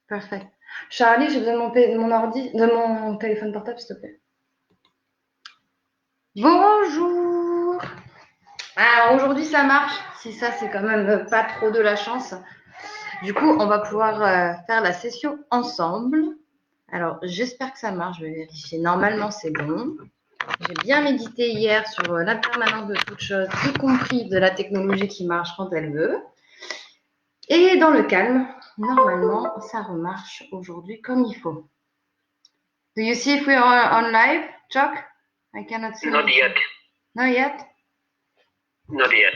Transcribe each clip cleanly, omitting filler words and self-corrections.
Parfait. Charlie, j'ai besoin de mon téléphone portable, s'il te plaît. Bonjour. Alors aujourd'hui ça marche. Si ça c'est quand même pas trop de la chance. Du coup, on va pouvoir faire la session ensemble. Alors j'espère que ça marche. Je vais vérifier. Normalement c'est bon. J'ai bien médité hier sur l'impermanence de toute chose, y compris de la technologie qui marche quand elle veut. Et dans le calme, normalement, ça remarche aujourd'hui comme il faut. Do you see if we are on live, Chuck? I cannot see. Not yet. Not yet? Not yet.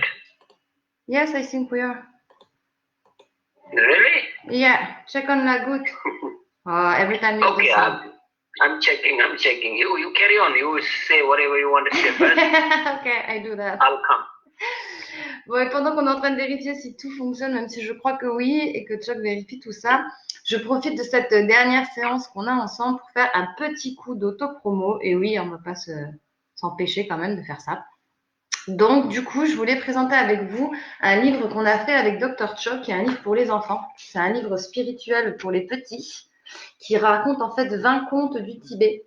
Yes, I think we are. Really? Yeah, check on la goutte. Every time you Okay, I'm checking. You carry on. You say whatever you want to say first. Okay, I do that. I'll come. Bon, et pendant qu'on est en train de vérifier si tout fonctionne, même si je crois que oui, et que Chuck vérifie tout ça, je profite de cette dernière séance qu'on a ensemble pour faire un petit coup d'auto-promo. Et oui, on ne va pas s'empêcher quand même de faire ça. Donc, du coup, je voulais présenter avec vous un livre qu'on a fait avec Dr. Chuck, qui est un livre pour les enfants. C'est un livre spirituel pour les petits, qui raconte en fait 20 contes du Tibet.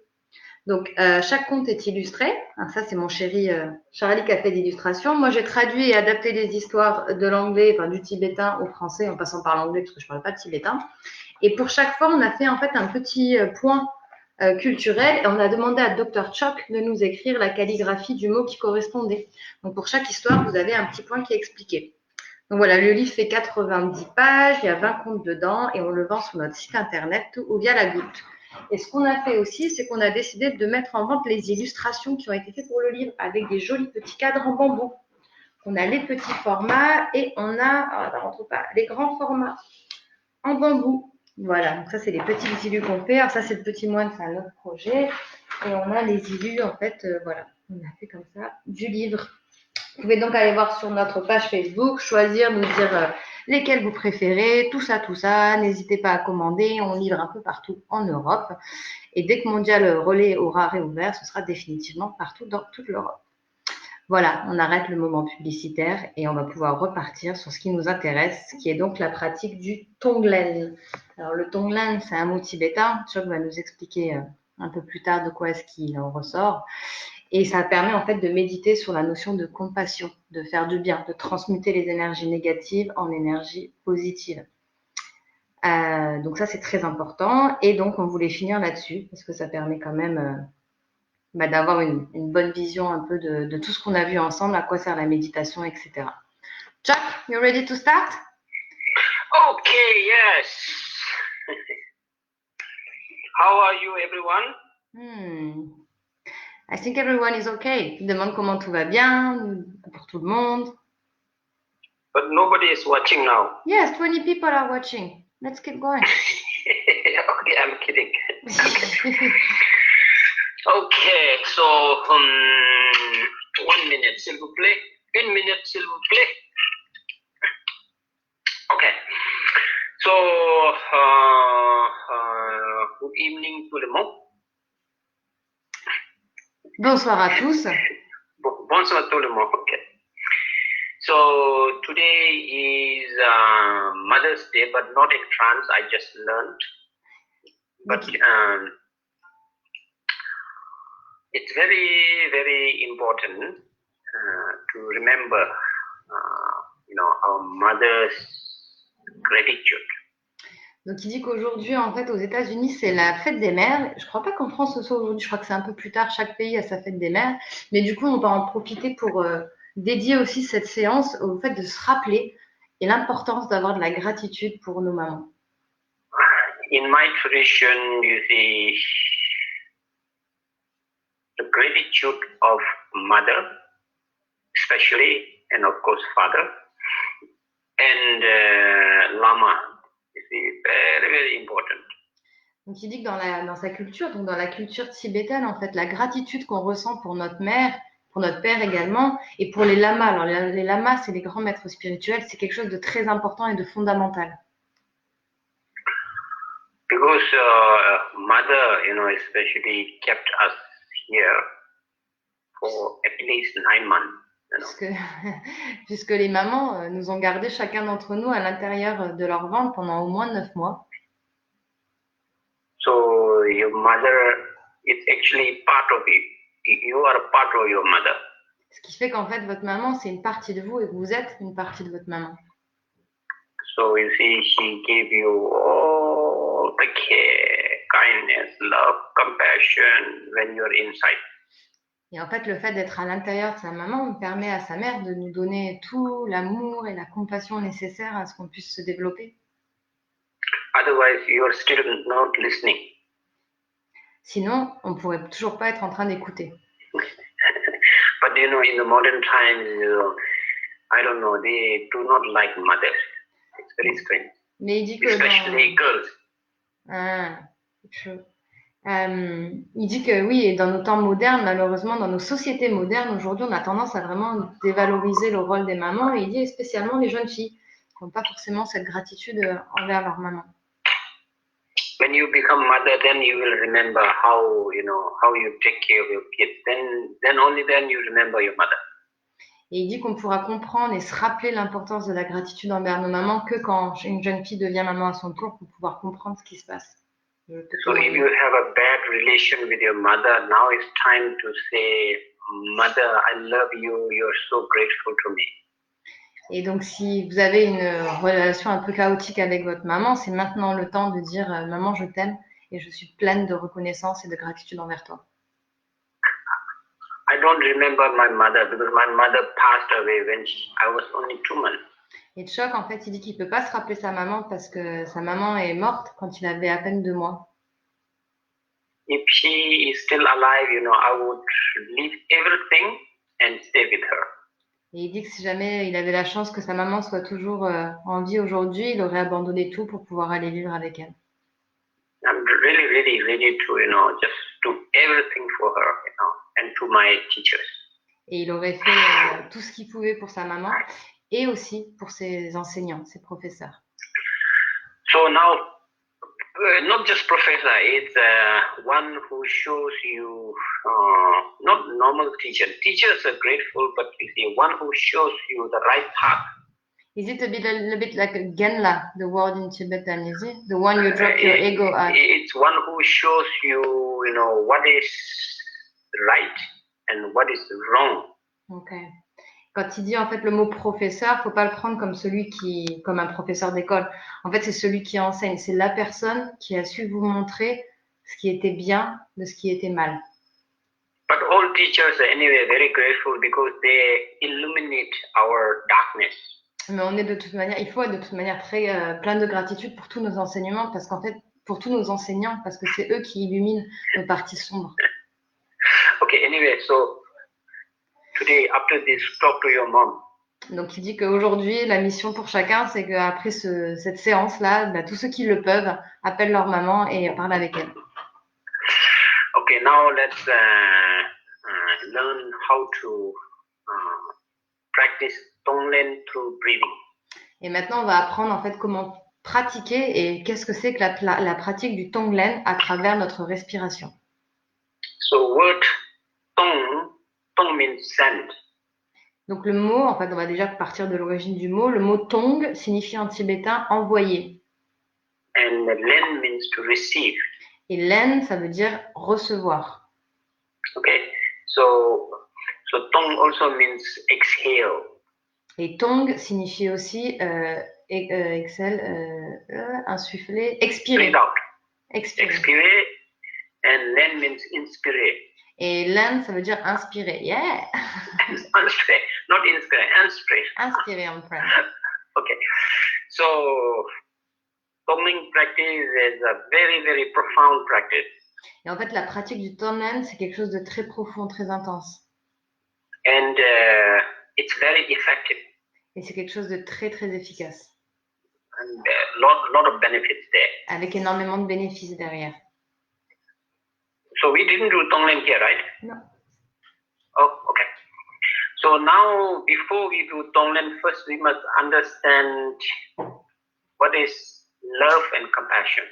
Donc, chaque conte est illustré. Alors, ça, c'est mon chéri Charlie qui a fait l'illustration. Moi, j'ai traduit et adapté les histoires de l'anglais, enfin du tibétain au français, en passant par l'anglais, parce que je ne parle pas de tibétain. Et pour chaque fois, on a fait en fait un petit point culturel et on a demandé à Dr. Chuck de nous écrire la calligraphie du mot qui correspondait. Donc, pour chaque histoire, vous avez un petit point qui est expliqué. Donc voilà, le livre fait 90 pages, il y a 20 contes dedans et on le vend sur notre site internet ou via la goutte. Et ce qu'on a fait aussi, c'est qu'on a décidé de mettre en vente les illustrations qui ont été faites pour le livre avec des jolis petits cadres en bambou. On a les petits formats et on a, les grands formats en bambou. Voilà, donc ça c'est les petits illus qu'on fait. Alors ça c'est le petit moine, c'est un autre projet. Et on a les illus en fait, voilà, on a fait comme ça du livre. Vous pouvez donc aller voir sur notre page Facebook, choisir, nous dire lesquels vous préférez, tout ça. N'hésitez pas à commander, on livre un peu partout en Europe. Et dès que Mondial Relais aura réouvert, ce sera définitivement partout dans toute l'Europe. Voilà, on arrête le moment publicitaire et on va pouvoir repartir sur ce qui nous intéresse, qui est donc la pratique du Tonglen. Alors le Tonglen, c'est un mot tibétain. Chuck va nous expliquer un peu plus tard de quoi est-ce qu'il en ressort. Et ça permet en fait de méditer sur la notion de compassion, de faire du bien, de transmuter les énergies négatives en énergies positives. Donc ça, c'est très important. Et donc, on voulait finir là-dessus parce que ça permet quand même d'avoir une bonne vision un peu de tout ce qu'on a vu ensemble, à quoi sert la méditation, etc. Chuck, you ready to start? Okay, yes. How are you, everyone? I think everyone is okay. Il demande comment tout va bien pour tout le monde. But nobody is watching now. Yes, 20 people are watching. Let's keep going. Okay, I'm kidding. Okay, so 1 minute, s'il vous plaît. 1 minute, s'il vous plaît. Okay. So, good evening to the monde. Bonsoir à tous. Bonsoir tout le monde. Okay. So today is Mother's Day, but not in France. I just learned. But it's very, very important to remember, our mother's gratitude. Donc il dit qu'aujourd'hui, en fait, aux États-Unis, c'est la fête des mères. Je crois pas qu'en France ce soit aujourd'hui. Je crois que c'est un peu plus tard. Chaque pays a sa fête des mères. Mais du coup, on va en profiter pour dédier aussi cette séance au fait de se rappeler et l'importance d'avoir de la gratitude pour nos mamans. In my tradition, you see the gratitude of mother, especially, and of course father, and lama. Is very, very important. Donc il dit que dans sa culture, donc dans la culture tibétaine, en fait, la gratitude qu'on ressent pour notre mère, pour notre père également, et pour les lamas. Alors les lamas, c'est les grands maîtres spirituels, c'est quelque chose de très important et de fondamental. Because mother, especially kept us here for at least 9 months. puisque les mamans nous ont gardés chacun d'entre nous à l'intérieur de leur ventre pendant au moins 9 mois. So your mother is actually part of you. You are a part of your mother. Ce qui fait qu'en fait, votre maman, c'est une partie de vous et que vous êtes une partie de votre maman. So you see, she gave you all the care, kindness, love, compassion when you're inside. Et en fait, le fait d'être à l'intérieur de sa maman permet à sa mère de nous donner tout l'amour et la compassion nécessaires à ce qu'on puisse se développer. Otherwise, you're still not listening. Sinon, on ne pourrait toujours pas être en train d'écouter. But you know, in the modern times, I don't know, they do not like mothers. It's very strange. Mais il dit que Especially girls. Il dit que oui, et dans nos temps modernes, malheureusement, dans nos sociétés modernes, aujourd'hui, on a tendance à vraiment dévaloriser le rôle des mamans. Et il dit spécialement les jeunes filles qui n'ont pas forcément cette gratitude envers leur maman. When you become mother, then you will remember how you take care of your kids. Then only then you remember your mother. Et il dit qu'on pourra comprendre et se rappeler l'importance de la gratitude envers nos mamans que quand une jeune fille devient maman à son tour pour pouvoir comprendre ce qui se passe. So if you have a bad relation with your mother, now it's time to say, Mother, I love you. You're so grateful to me. Et donc, si vous avez une relation un peu chaotique avec votre maman, c'est maintenant le temps de dire maman, je t'aime et je suis pleine de reconnaissance et de gratitude envers toi. I don't remember my mother because my mother passed away when I was only 2 months. Et Chuck, en fait, il dit qu'il peut pas se rappeler sa maman parce que sa maman est morte quand il avait à peine 2 mois. If she is still alive, I would leave everything and stay with her. Et il dit que si jamais il avait la chance que sa maman soit toujours en vie aujourd'hui, il aurait abandonné tout pour pouvoir aller vivre avec elle. I'm really, really ready to, just do everything for her, and to my teachers. Et il aurait fait tout ce qu'il pouvait pour sa maman et aussi pour ses enseignants, ses professeurs. So now, not just professor, it's one who shows you, not normal teacher. Teachers are grateful, but you see, one who shows you the right path. Is it a bit like a Genla, the word in Tibetan, is it? The one you drop your ego at? It's one who shows you, what is right and what is wrong. Ok. Quand il dit en fait le mot professeur, faut pas le prendre comme un professeur d'école. En fait, c'est celui qui enseigne. C'est la personne qui a su vous montrer ce qui était bien de ce qui était mal. But all teachers are anyway very grateful because they illuminate our darkness. Mais il faut être de toute manière très plein de gratitude pour tous nos enseignements, parce qu'en fait, pour tous nos enseignants, parce que c'est eux qui illuminent nos parties sombres. Okay, anyway, so today, after this, talk to your mom. Donc, il dit qu'aujourd'hui, la mission pour chacun, c'est qu'après cette séance-là, tous ceux qui le peuvent appellent leur maman et parlent avec elle. Okay, now let's learn how to practice Tonglen through breathing. Et maintenant, on va apprendre en fait comment pratiquer et qu'est-ce que c'est que la pratique du Tonglen à travers notre respiration. So, word Tong means sand. Donc le mot, en fait, on va déjà partir de l'origine du mot. Le mot Tong signifie en tibétain envoyer. And Len means to receive. Et Len, ça veut dire recevoir. Okay, so Tong also means exhale. Et Tong signifie aussi insuffler, expirer. Breathe out. Expirer. Expirer, and Len means inspire. Et Len, ça veut dire inspirer. Yeah! Inspire, not inspire, inspire. Inspirer en French. Okay, so Tonglen practice is a very, very profound practice. Et en fait, la pratique du Tonglen, c'est quelque chose de très profond, très intense. And it's very effective. Et c'est quelque chose de très, très efficace. And lot of benefits there. Avec énormément de bénéfices derrière. So we didn't do Tonglen here, right? No. Oh, okay. So now, before we do Tonglen, first we must understand what is love and compassion.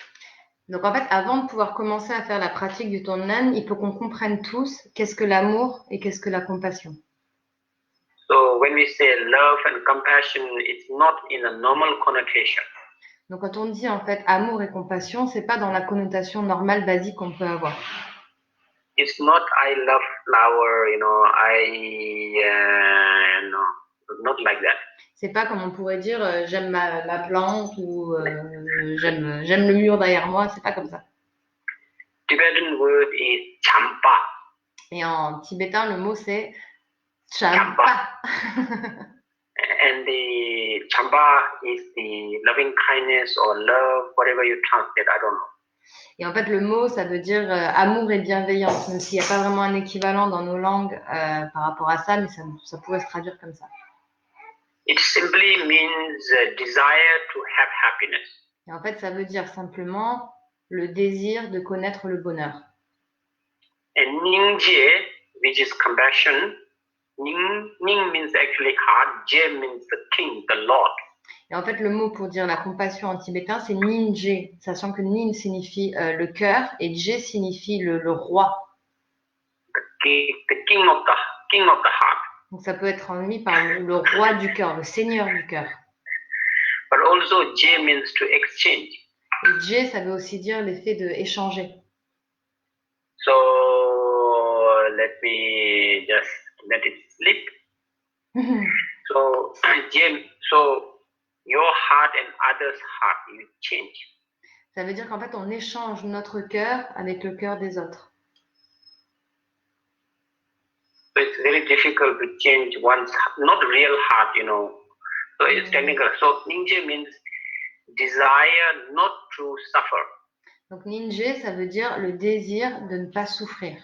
Donc en fait, avant de pouvoir commencer à faire la pratique du Tonglen, il faut qu'on comprenne tous qu'est-ce que l'amour et qu'est-ce que la compassion. So when we say love and compassion, it's not in a normal connotation. Donc quand on dit en fait amour et compassion, c'est pas dans la connotation normale basique qu'on peut avoir. It's not I love flower, not like that. C'est pas comme on pourrait dire j'aime ma plante ou j'aime le mur derrière moi, c'est pas comme ça. Tibetan word is champa. Et en tibétain, le mot c'est champa. And the champa is the loving kindness or love, whatever you translate, I don't know. Et en fait, le mot, ça veut dire amour et bienveillance, même s'il n'y a pas vraiment un équivalent dans nos langues par rapport à ça, mais ça pourrait se traduire comme ça. It simply means desire to have happiness. Et en fait, ça veut dire simplement le désir de connaître le bonheur. And Ningje, which is compassion, Ning means actually heart, Je means the king, the Lord. Et en fait, le mot pour dire la compassion en tibétain, c'est Ninje, sachant que Nin signifie le cœur et Je signifie le roi. The king of the heart. Donc ça peut être traduit par le roi du cœur, le seigneur du cœur. But also Je means to exchange. Et Je, ça veut aussi dire l'effet de échanger. So let me just let it slip. So your heart and others' heart you change. Ça veut dire qu'en fait, on échange notre cœur avec le cœur des autres. So it's very difficult to change one's not real heart, So it's technical. So Ningje means desire not to suffer. Donc Ninje, ça veut dire le désir de ne pas souffrir.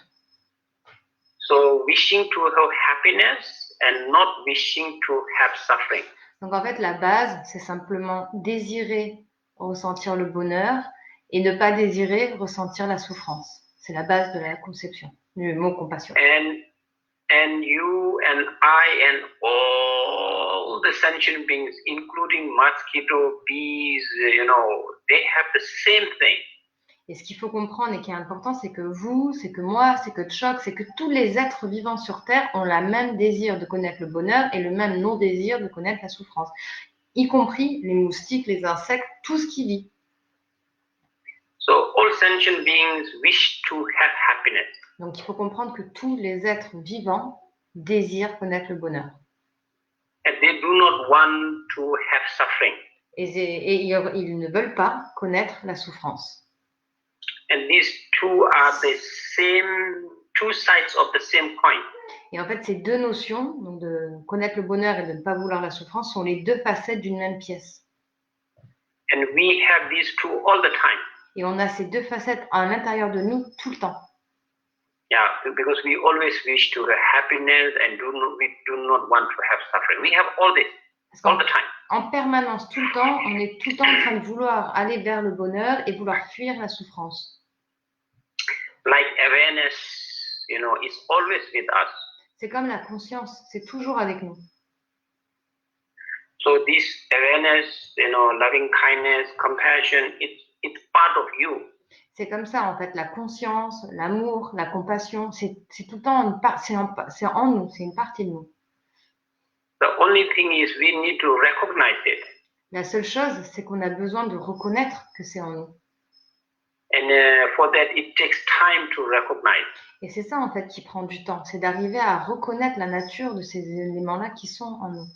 So wishing to have happiness and not wishing to have suffering. Donc en fait, la base, c'est simplement désirer ressentir le bonheur et ne pas désirer ressentir la souffrance. C'est la base de la conception du mot compassion. And you and I and all the sentient beings, including mosquito, bees, they have the same thing. Et ce qu'il faut comprendre et qui est important, c'est que vous, c'est que moi, c'est que Chok, c'est que tous les êtres vivants sur Terre ont le même désir de connaître le bonheur et le même non-désir de connaître la souffrance, y compris les moustiques, les insectes, tout ce qui vit. So all sentient beings wish to have happiness. Donc il faut comprendre que tous les êtres vivants désirent connaître le bonheur. And they do not want to have suffering. Et ils ne veulent pas connaître la souffrance. And these two are the same, two sides of the same coin. Et en fait, ces deux notions, donc de connaître le bonheur et de ne pas vouloir la souffrance, sont les deux facettes d'une même pièce. And we have these two all the time. Et on a ces deux facettes à l'intérieur de nous tout le temps. Yeah, because we always wish to have happiness and we do not want to have suffering. We have all this all the time. En permanence, tout le temps, on est tout le temps en train de vouloir aller vers le bonheur et vouloir fuir la souffrance. Like awareness, is always with us. C'est comme la conscience, c'est toujours avec nous. So this awareness, loving kindness, compassion, it's part of you. C'est comme ça en fait, la conscience, l'amour, la compassion, c'est tout le temps c'est en nous, c'est une partie de nous. The only thing is we need to recognize it. La seule chose, c'est qu'on a besoin de reconnaître que c'est en nous. And for that, it takes time to recognize. Et c'est ça en fait qui prend du temps, c'est d'arriver à reconnaître la nature de ces éléments-là qui sont en nous.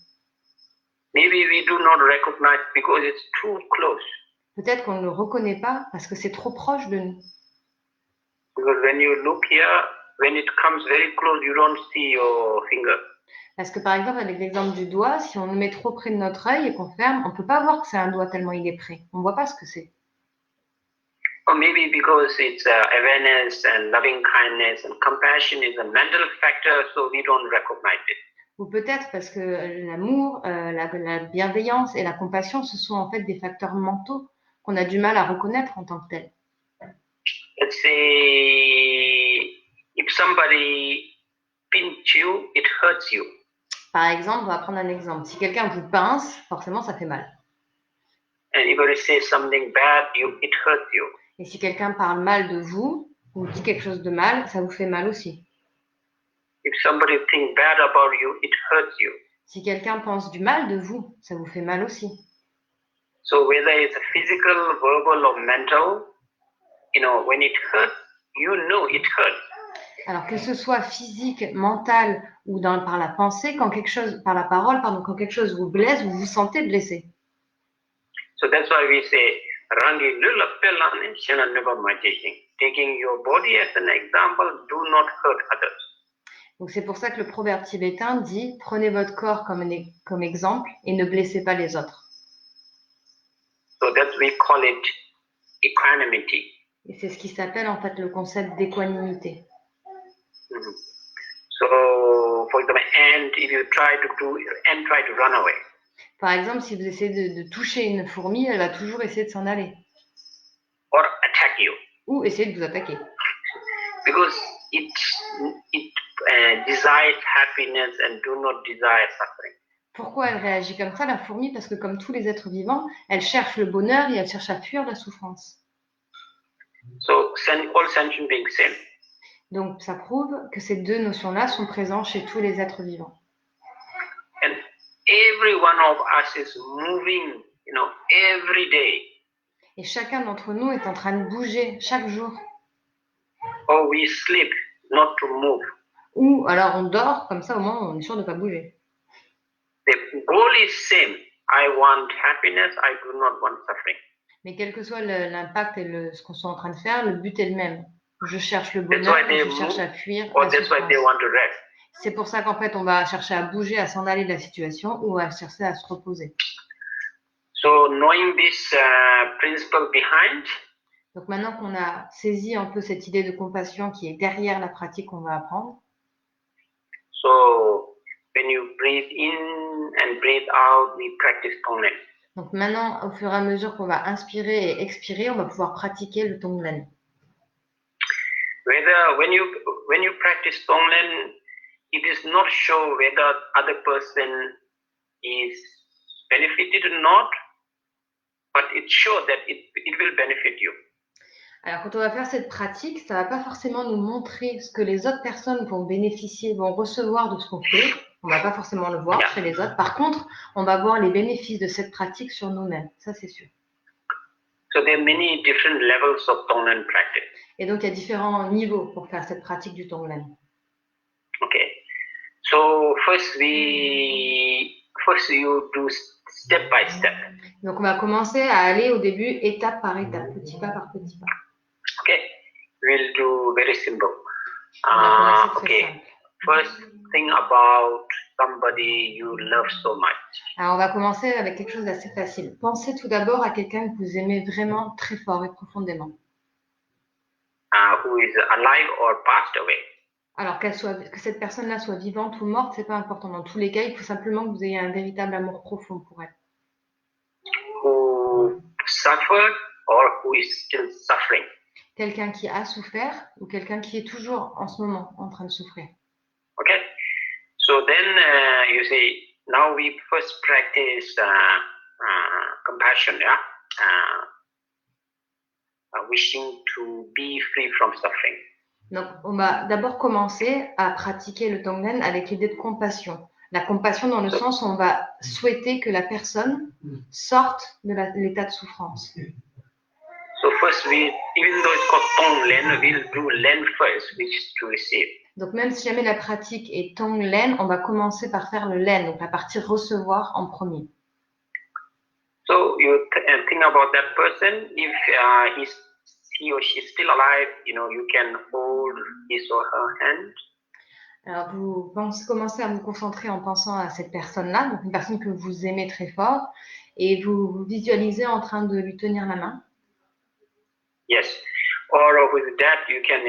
Maybe we do not recognize because it's too close. Peut-être qu'on ne le reconnaît pas parce que c'est trop proche de nous. Because when you look here, when it comes very close, you don't see your finger. Parce que par exemple, avec l'exemple du doigt, si on le met trop près de notre œil et qu'on ferme, on ne peut pas voir que c'est un doigt tellement il est près. On ne voit pas ce que c'est. Or maybe because it's awareness and loving kindness and compassion is a mental factor, so we don't recognize it. Ou peut-être parce que l'amour, la bienveillance et la compassion, ce sont en fait des facteurs mentaux qu'on a du mal à reconnaître en tant que tels. Let's say if somebody pinch you, it hurts you. Par exemple, on va prendre un exemple. Si quelqu'un vous pince, forcément, ça fait mal. And if you say something bad, it hurts you. Et si quelqu'un parle mal de vous, ou dit quelque chose de mal, ça vous fait mal aussi. If somebody thinks bad about you, it hurts you. Si quelqu'un pense du mal de vous, ça vous fait mal aussi. So whether it's physical, verbal, or mental, when it hurts, it hurts. Alors que ce soit physique, mental ou par la pensée, par la parole, pardon, quand quelque chose vous blesse, vous vous sentez blessé. So that's why we say, Rangi lulappelani shenanubamajiking. Taking your body as an example, do not hurt others. Donc c'est pour ça que le proverbe tibétain dit « Prenez votre corps comme exemple et ne blessez pas les autres So that we call it equanimity. ». Et c'est ce qui s'appelle en fait le concept d'équanimité. Mm-hmm. So, for example, if you try to run away. Par exemple, si vous essayez de toucher une fourmi, elle va toujours essayer de s'en aller. Or attack you. Ou essayer de vous attaquer. Because it desires happiness and do not desire suffering. Pourquoi elle réagit comme ça, la fourmi? Parce que comme tous les êtres vivants, elle cherche le bonheur et elle cherche à fuir la souffrance. So, all sentient beings same. Donc, ça prouve que ces deux notions-là sont présentes chez tous les êtres vivants. And every one of us is moving, every day. Et chacun d'entre nous est en train de bouger chaque jour. Or we sleep, not to move. Ou alors on dort, comme ça au moins on est sûr de ne pas bouger. The goal is same. I want happiness, I do not want suffering. Mais quel que soit l'impact et ce qu'on soit en train de faire, le but est le même. Je cherche le bonheur et je cherche à fuir la souffrance. C'est pour ça qu'en fait on va chercher à bouger, à s'en aller de la situation ou à chercher à se reposer. So knowing this principle behind. Donc maintenant qu'on a saisi un peu cette idée de compassion qui est derrière la pratique qu'on va apprendre. So when you breathe in and breathe out, we practice Tonglen. Donc maintenant, au fur et à mesure qu'on va inspirer et expirer, on va pouvoir pratiquer le Tonglen. When you practice Tonglen, it is not sure whether other person is benefited or not, but it's sure that it will benefit you. Alors, quand on va faire cette pratique, ça ne va pas forcément nous montrer ce que les autres personnes vont bénéficier, vont recevoir de ce qu'on fait. On ne va pas forcément le voir chez les autres. Par contre, on va voir les bénéfices de cette pratique sur nous-mêmes. Ça, c'est sûr. So there are many different levels of Tonglen practice. Et donc, il y a différents niveaux pour faire cette pratique du Tonglen. Okay. So first you do step by step. Donc, on va commencer à aller au début étape par étape, petit pas par petit pas. Okay, we'll do very simple. Okay, simple. First think about somebody you love so much. Alors, on va commencer avec quelque chose d'assez facile. Pensez tout d'abord à quelqu'un que vous aimez vraiment très fort et profondément. Who is alive or passed away. Alors, que cette personne-là soit vivante ou morte, c'est pas important. Dans tous les cas, il faut simplement que vous ayez un véritable amour profond pour elle. Who suffered or who is still suffering. Quelqu'un qui a souffert ou quelqu'un qui est toujours en ce moment en train de souffrir. Okay. So then you say, now we first practice compassion, yeah? Wishing to be free from suffering. Donc, on va d'abord commencer à pratiquer le Tonglen avec l'idée de compassion. La compassion dans le sens où on va souhaiter que la personne sorte de l'état de souffrance. So first, even though it's called Tonglen, we'll do Len first, which is to receive. Donc même si jamais la pratique est Tonglen, on va commencer par faire le Len, donc la partie recevoir en premier. So you think about that person. If he or she is still alive, you can hold his or her hand. Alors vous commencez à vous concentrer en pensant à cette personne-là, donc une personne que vous aimez très fort, et vous visualisez en train de lui tenir la main. Yes. Or with that, you can,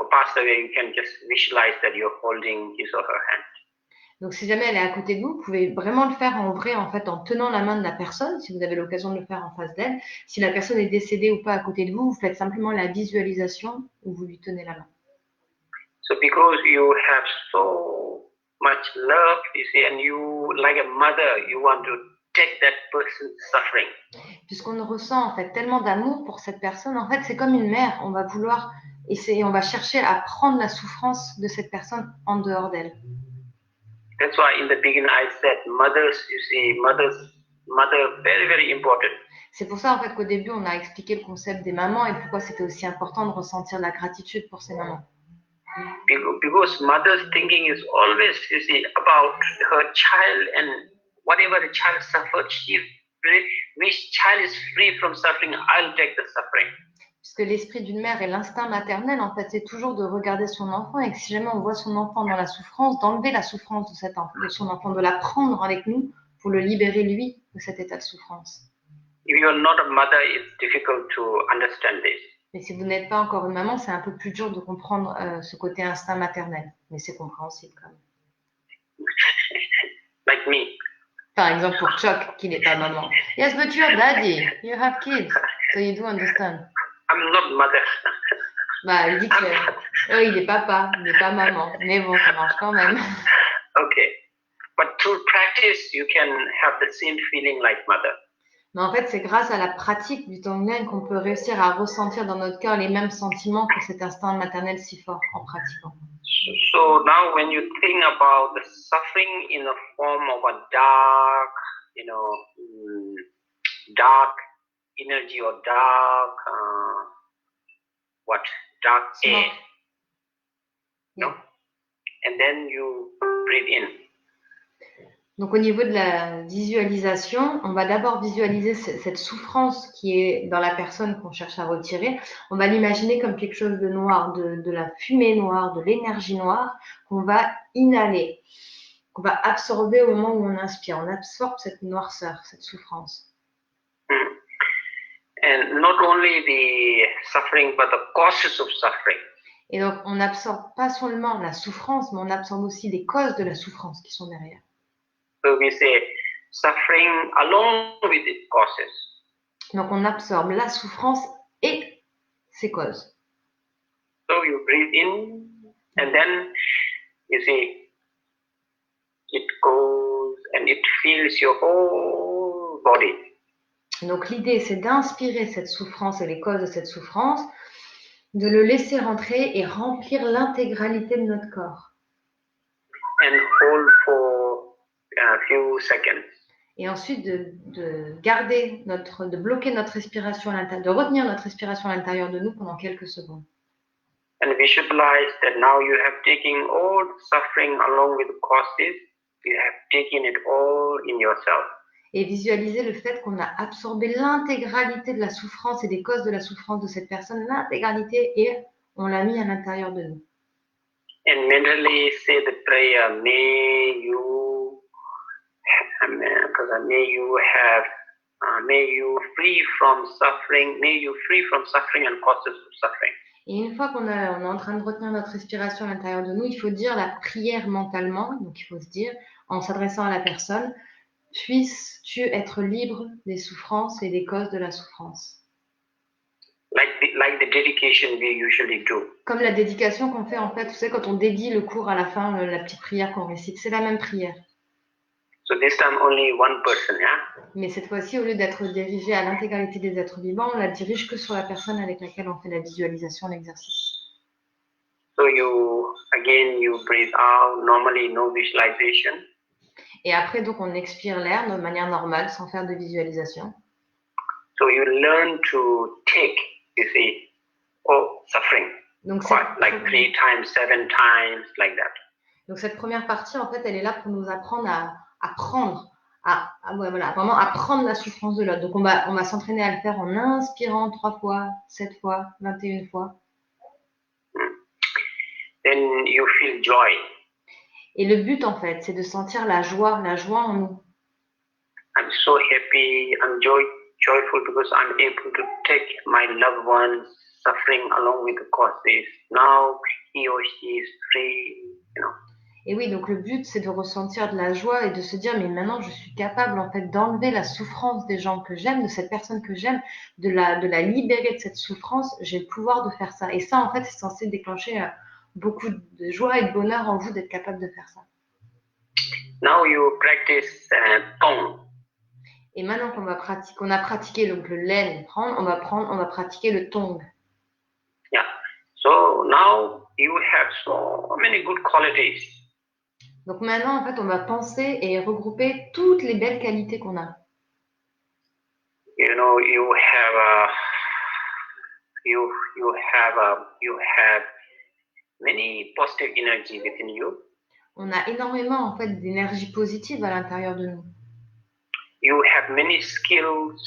pass away, you can just visualize that you're holding his or her hand. Donc, si jamais elle est à côté de vous, vous pouvez vraiment le faire en vrai, en fait, en tenant la main de la personne, si vous avez l'occasion de le faire en face d'elle. Si la personne est décédée ou pas à côté de vous, vous faites simplement la visualisation où vous lui tenez la main. So because you have so much love, you see, and you, like a mother, you want to take that person's suffering. Puisqu'on ressent en fait tellement d'amour pour cette personne, en fait, c'est comme une mère. On va vouloir essayer, on va chercher à prendre la souffrance de cette personne en dehors d'elle. That's why in the beginning I said mothers, you see, mother very, very important. C'est pour ça en fait qu'au début on a expliqué le concept des mamans et pourquoi c'était aussi important de ressentir de la gratitude pour ces mamans. Because mother's thinking is always, you see, about her child and whatever the child suffers, which child is free from suffering, I'll take the suffering. Puisque l'esprit d'une mère et l'instinct maternel, en fait, c'est toujours de regarder son enfant et que si jamais on voit son enfant dans la souffrance, d'enlever la souffrance de son enfant, de la prendre avec nous pour le libérer lui de cet état de souffrance. If you are not a mother, it's difficult to understand this. Mais si vous n'êtes pas encore une maman, c'est un peu plus dur de comprendre ce côté instinct maternel. Mais c'est compréhensible quand même. Like me. Par exemple pour Chuck, qui n'est pas maman. Yes, but you have daddy. You have kids. So you do understand. I'm not mother. Bah, il dit que il est papa, il n'est pas maman. Mais bon, ça marche quand même. Okay. But through practice, you can have the same feeling like mother. Mais en fait, c'est grâce à la pratique du Tonglen qu'on peut réussir à ressentir dans notre cœur les mêmes sentiments que cet instinct maternel si fort en pratiquant. So now when you think about the suffering in the form of a dark, dark energy or dark, dark air, Yeah. no? And then you breathe in. Donc au niveau de la visualisation, on va d'abord visualiser cette souffrance qui est dans la personne qu'on cherche à retirer. On va l'imaginer comme quelque chose de noir, de la fumée noire, de l'énergie noire qu'on va inhaler, qu'on va absorber au moment où on inspire. On absorbe cette noirceur, cette souffrance. And not only the suffering, but the causes of suffering. Et donc on n'absorbe pas seulement la souffrance, mais on absorbe aussi les causes de la souffrance qui sont derrière. So we say suffering along with its causes. Donc on absorbe la souffrance et ses causes. So you breathe in and then you see it goes and it fills your whole body. Donc l'idée c'est d'inspirer cette souffrance et les causes de cette souffrance, de le laisser rentrer et remplir l'intégralité de notre corps. And hold for a few seconds. Et ensuite de garder de bloquer notre respiration à l'intérieur, de retenir notre respiration à l'intérieur de nous pendant quelques secondes. And visualize that now you have taken all suffering along with the causes, you have taken it all in yourself. Et visualiser le fait qu'on a absorbé l'intégralité de la souffrance et des causes de la souffrance de cette personne, l'intégralité, et on l'a mis à l'intérieur de nous. And mentally say the prayer, may you free from suffering, may you free from suffering and causes of suffering. Et une fois qu'on est en train de retenir notre respiration à l'intérieur de nous, il faut dire la prière mentalement. Donc il faut se dire, en s'adressant à la personne, puisses-tu être libre des souffrances et des causes de la souffrance. Like the dedication we usually do. Comme la dédication qu'on fait en fait, tu sais, quand on dédie le cours à la fin, la petite prière qu'on récite, c'est la même prière. So this time only one person, yeah? Mais cette fois-ci, au lieu d'être dirigée à l'intégralité des êtres vivants, on la dirige que sur la personne avec laquelle on fait la visualisation, l'exercice. So you breathe out, normally no visualization. Et après, donc, on expire l'air de manière normale, sans faire de visualisation. So you learn to take, you see, suffering. Donc, like 3 times, 7 times, like that. Donc, cette première partie, en fait, elle est là pour nous apprendre à prendre, vraiment à prendre la souffrance de l'autre. Donc, on va s'entraîner à le faire en inspirant 3 fois, 7 fois, 21 fois. Then you feel joy. Et le but, en fait, c'est de sentir la joie en nous. I'm so happy, I'm joyful because I'm able to take my loved one's suffering along with the causes. Now he or she is free, you know. Et oui, donc le but, c'est de ressentir de la joie et de se dire, mais maintenant, je suis capable, en fait, d'enlever la souffrance des gens que j'aime, de cette personne que j'aime, de la libérer de cette souffrance. J'ai le pouvoir de faire ça. Et ça, en fait, c'est censé déclencher beaucoup de joie et de bonheur en vous d'être capable de faire ça. Now you practice Tong. Et maintenant qu'on a pratiqué donc le len, on va pratiquer le tong. Yeah. So now you have so many good qualities. Donc maintenant, en fait, on va penser et regrouper toutes les belles qualités qu'on a. You know, you have many positive energy within you. On a énormément, en fait, d'énergie positive à l'intérieur de nous. You have many skills.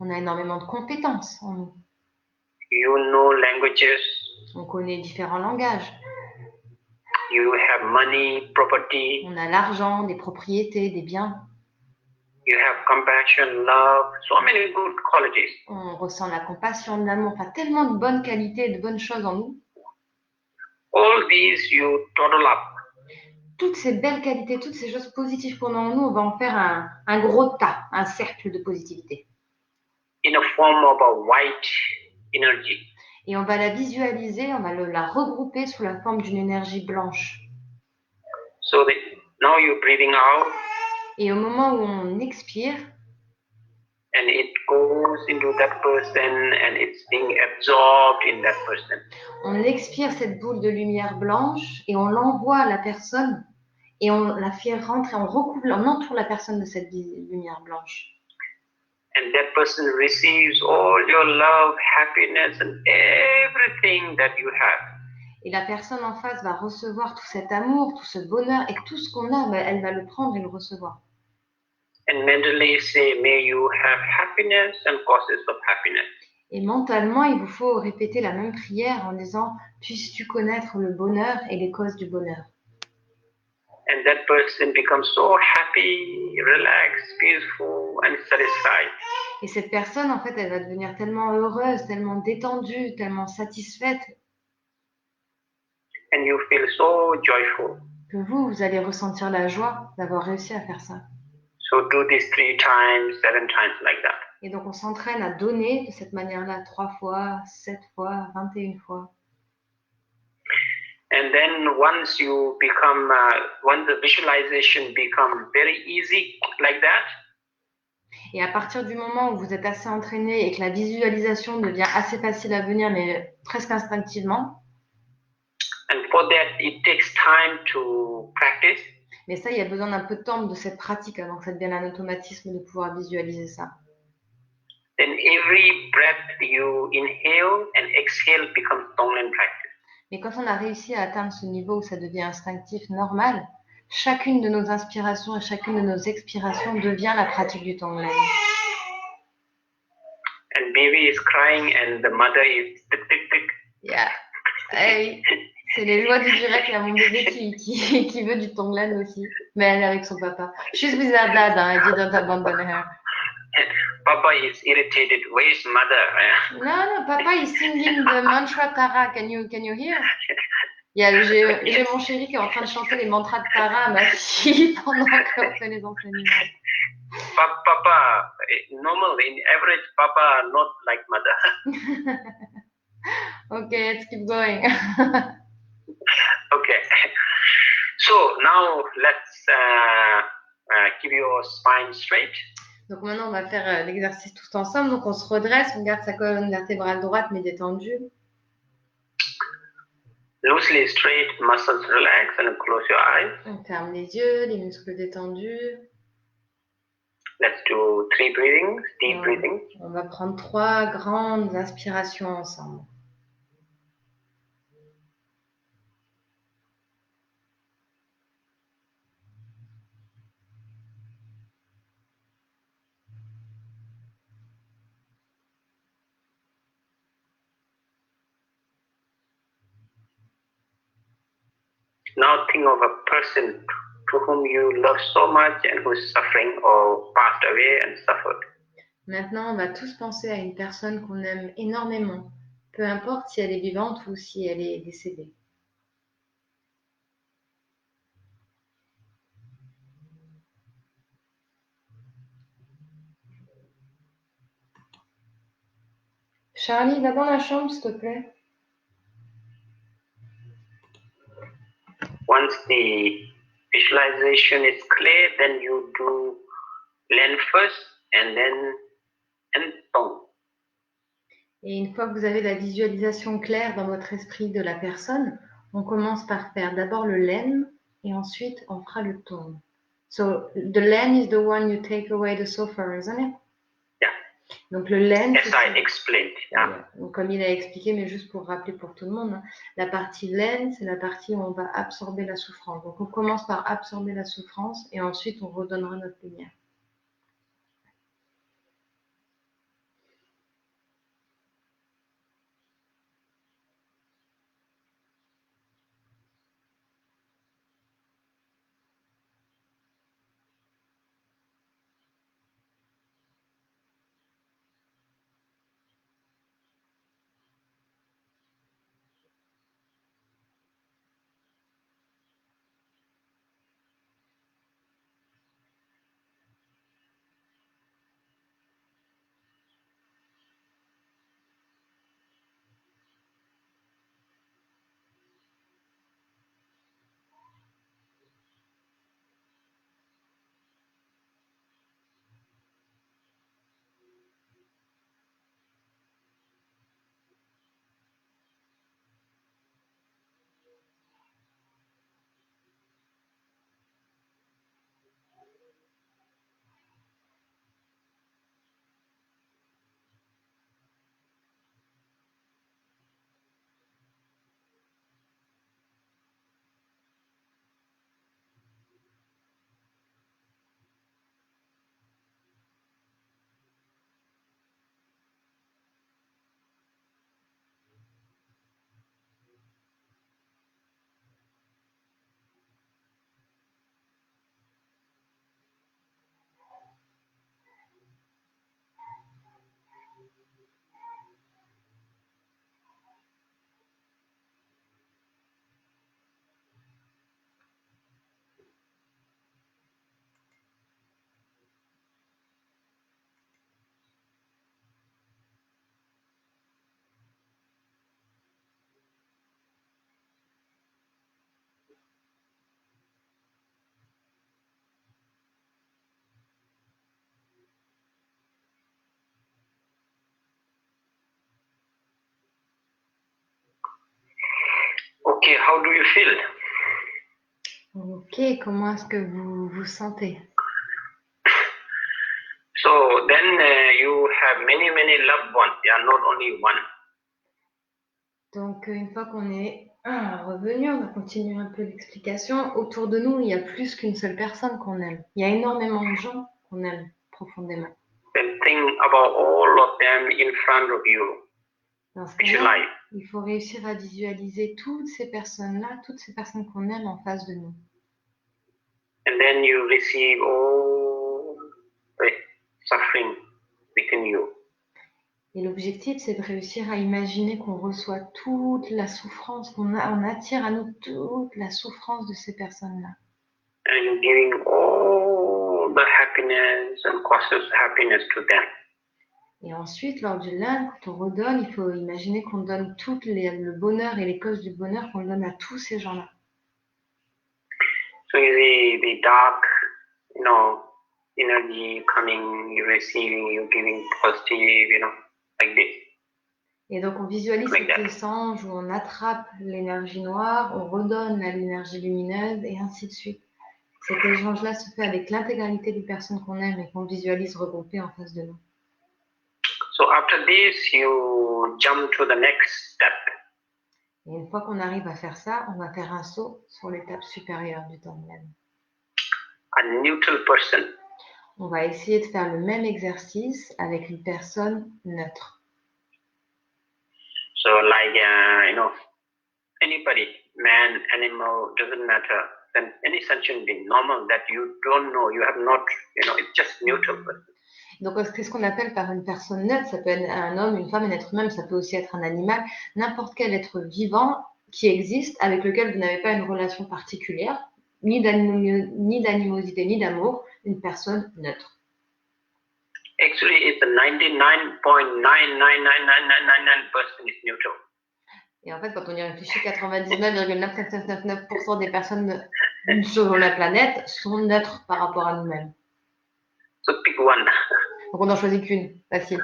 On a énormément de compétences en nous. You know languages. On connaît différents langages. You have money, property. On a l'argent, des propriétés, des biens. You have compassion, love, so many good qualities. On ressent la compassion, de l'amour, enfin tellement de bonnes qualités, de bonnes choses en nous. All these you total up. Toutes ces belles qualités, toutes ces choses positives qu'on a en nous, on va en faire un gros tas, un cercle de positivité. In a form of a white energy. Et on va la visualiser, on va la regrouper sous la forme d'une énergie blanche. So that now you're breathing out. Et au moment où on expire, and it goes into that person and it's being absorbed in that person. On expire cette boule de lumière blanche et on l'envoie à la personne et on la fait rentrer, on entoure la personne de cette lumière blanche. And that person receives all your love, happiness and everything that you have. Et la personne en face va recevoir tout cet amour, tout ce bonheur et tout ce qu'on a, elle va le prendre et le recevoir. And mentally say, may you have happiness and causes of happiness. Et mentalement, il vous faut répéter la même prière en disant « Puisses-tu connaître le bonheur et les causes du bonheur ?» And that person becomes so happy, relaxed, peaceful and satisfied. Et cette personne, en fait, elle va devenir tellement heureuse, tellement détendue, tellement satisfaite. And you feel so joyful. Que vous allez ressentir la joie d'avoir réussi à faire ça. So do this 3 times, 7 times like that. Et donc on s'entraîne à donner de cette manière-là 3 fois, 7 fois, 21 fois. And then once you become, once the visualization becomes very easy like that. Et à partir du moment où vous êtes assez entraîné et que la visualisation devient assez facile à venir, mais presque instinctivement. And for that, it takes time to practice. Mais ça, il y a besoin d'un peu de temps de cette pratique avant que ça devienne un automatisme de pouvoir visualiser ça. Then every breath you inhale and exhale becomes Tonglen practice. Mais quand on a réussi à atteindre ce niveau où ça devient instinctif, normal, chacune de nos inspirations et chacune de nos expirations devient la pratique du Tonglen. And baby is crying and the mother is tick tick tick. Yeah. Hey. C'est les joies du direct, il y a mon bébé qui veut du Tonglen aussi, mais elle est avec son papa. She's with her dad, I didn't abandon her. Papa is irritated. Where is mother? No, papa is singing the mantra Tara. Can you hear? J'ai mon chéri qui est en train de chanter les mantras de Tara à ma fille pendant qu'on fait les enseignements. Papa, normal, in average, Papa not like mother. Okay, let's keep going. Okay. So now let's keep your spine straight. Donc maintenant, on va faire l'exercice tous ensemble. Donc on se redresse, on garde sa colonne vertébrale droite mais détendue. Loosely straight, muscles relax and close your eyes. On ferme les yeux, les muscles détendus. Let's do 3 breathings, deep breathing. On va prendre 3 grandes inspirations ensemble. Now think of a person to whom you love so much and who is suffering or passed away and suffered. Maintenant, on va tous penser à une personne qu'on aime énormément, peu importe si elle est vivante ou si elle est décédée. Charlie, va dans la chambre, s'il te plaît. Once the visualization is clear, then you do Len first and then Tong. Et une fois que vous avez la visualisation claire dans votre esprit de la personne, on commence par faire d'abord le Len et ensuite on fera le tour. So the land is the one you take away the sulfur, isn't it? Yeah. Donc le land, As I explained. Yeah. donc, comme il a expliqué, mais juste pour rappeler pour tout le monde, hein, la partie land, c'est la partie où on va absorber la souffrance. Donc on commence par absorber la souffrance et ensuite on redonnera notre lumière. Okay, how do you feel? Ok, comment est-ce que vous vous sentez? So then you have many loved ones. They are not only one. Donc une fois qu'on est revenu, on va continuer un peu l'explication. Autour de nous, il y a plus qu'une seule personne qu'on aime. Il y a énormément de gens qu'on aime profondément. Then think about all of them in front of you. Dans ce Visualize. cas-là, il faut réussir à visualiser toutes ces personnes-là, toutes ces personnes qu'on aime en face de nous. And then you receive all the suffering within you. Et l'objectif, c'est de réussir à imaginer qu'on reçoit toute la souffrance, on attire à nous toute la souffrance de ces personnes-là. And you're giving all the happiness and causes happiness to them. Et ensuite, lors du lundi, quand on redonne, il faut imaginer qu'on donne tout le bonheur et les causes du bonheur qu'on donne à tous ces gens-là. So you see the dark, energy coming, you receiving, you giving positive, like this. Et donc, on visualise Like cet that. échange où on attrape l'énergie noire, on redonne l'énergie lumineuse et ainsi de suite. Cet échange-là se fait avec l'intégralité des personnes qu'on aime et qu'on visualise regroupées en face de nous. So after this, you jump to the next step. Et une fois qu'on arrive à faire ça, on va faire un saut sur l'étape supérieure du temps de l'âme. A neutral person. On va essayer de faire le même exercice avec une personne neutre. So like, anybody, man, animal, doesn't matter. Then any sentient being, normal, that you don't know, you have not, it's just neutral person. Donc, qu'est-ce qu'on appelle par une personne neutre? Ça peut être un homme, une femme, un être humain, mais ça peut aussi être un animal, n'importe quel être vivant qui existe, avec lequel vous n'avez pas une relation particulière, ni d'animosité, ni d'amour, une personne neutre. Actually, it's a 99.99999% is neutral. Et en fait, quand on y réfléchit, 99,9999% des personnes sur la planète sont neutres par rapport à nous-mêmes. So pick one. Donc on n'en choisit qu'une, facile.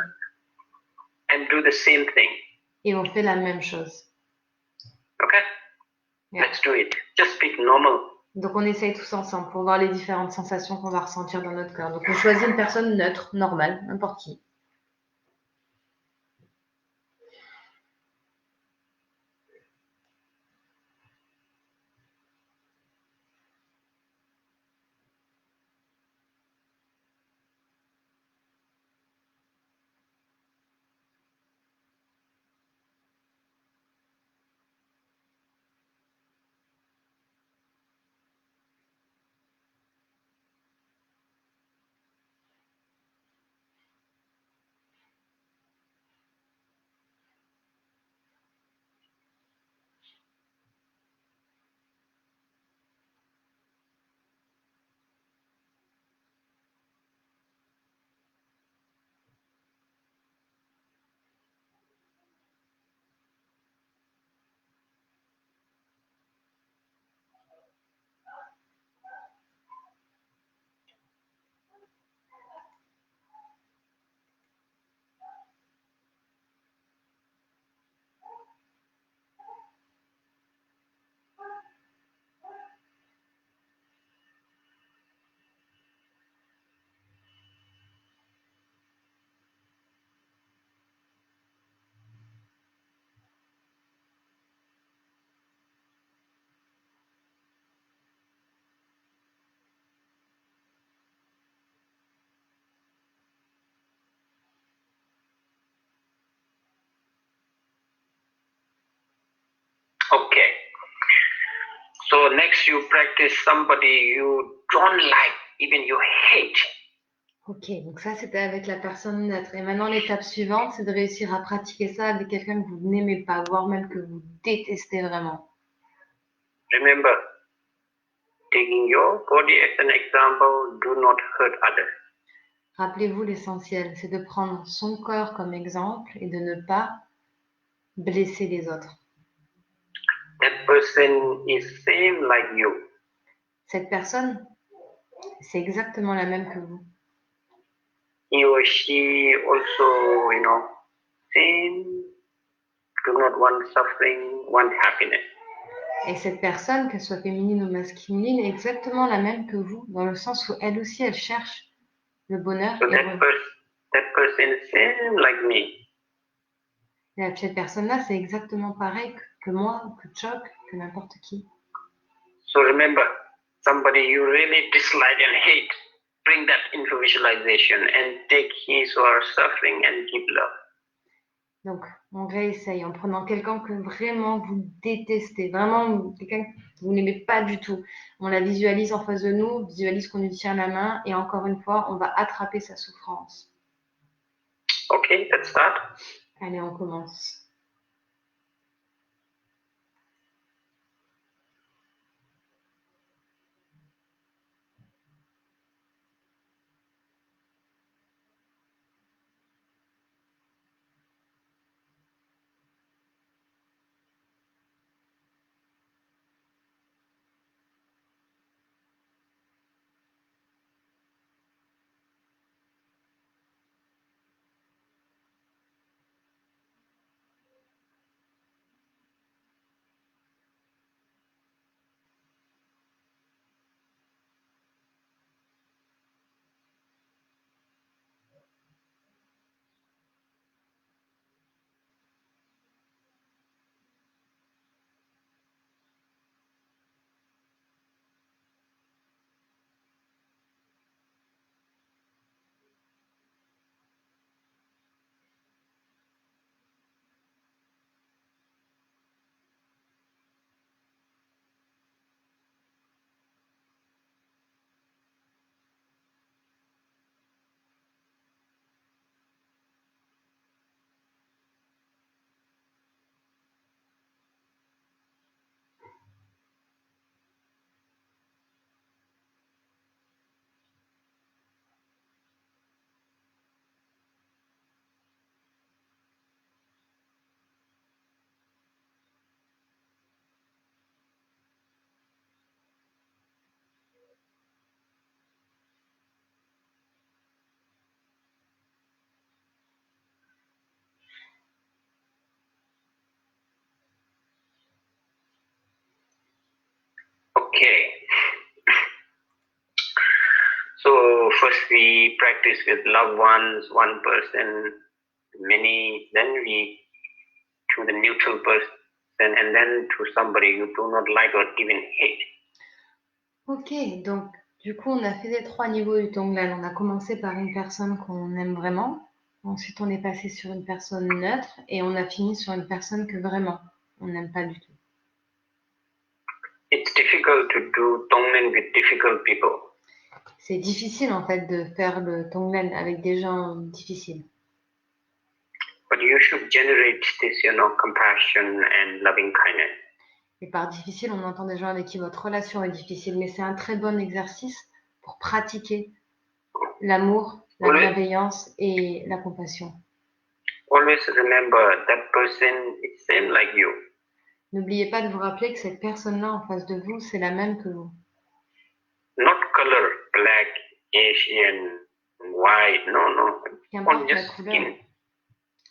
And do the same thing. Et on fait la même chose. Okay? Yeah. Let's do it. Just pick normal. Donc on essaye tous ensemble pour voir les différentes sensations qu'on va ressentir dans notre corps. Donc on choisit une personne neutre, normale, n'importe qui. Okay. So next you practice somebody you don't like, even you hate. Ok, donc ça c'était avec la personne neutre. Et maintenant l'étape suivante, c'est de réussir à pratiquer ça avec quelqu'un que vous n'aimez pas, voire même que vous détestez vraiment. Remember, taking your body as an example, do not hurt others. Rappelez-vous l'essentiel, c'est de prendre son corps comme exemple et de ne pas blesser les autres. That person is same like you. Cette personne, c'est exactement la même que vous. He or she also, same, do not want suffering, want happiness. Et cette personne, qu'elle soit féminine ou masculine, est exactement la même que vous, dans le sens où elle aussi, elle cherche le bonheur. So that person is same like me. Et cette personne-là, c'est exactement pareil que moi, que Chuck, que n'importe qui. So remember, somebody you really dislike and hate, bring that into visualization and take his or her suffering and give love. Donc, on réessaye en prenant quelqu'un que vraiment vous détestez, vraiment quelqu'un que vous n'aimez pas du tout. On la visualise en face de nous, visualise qu'on lui tient la main et encore une fois, on va attraper sa souffrance. Okay, let's start. Allez, on commence. Okay. So first we practice with loved ones, one person, many, then we to the neutral person, and then to somebody you do not like or even hate. Ok, donc du coup, on a fait les 3 niveaux du Tonglen. On a commencé par une personne qu'on aime vraiment. Ensuite, on est passé sur une personne neutre et on a fini sur une personne que vraiment on n'aime pas du tout. It's difficult to do Tonglen with difficult people. C'est difficile en fait de faire le Tonglen avec des gens difficiles. But you should generate this, compassion and loving kindness. Et par difficile, on entend des gens avec qui votre relation est difficile, mais c'est un très bon exercice pour pratiquer l'amour, la bienveillance et la compassion. Always remember that person is same like you. N'oubliez pas de vous rappeler que cette personne-là en face de vous, c'est la même que vous. Not color, black, Asian, white, no. Qu'importe la couleur.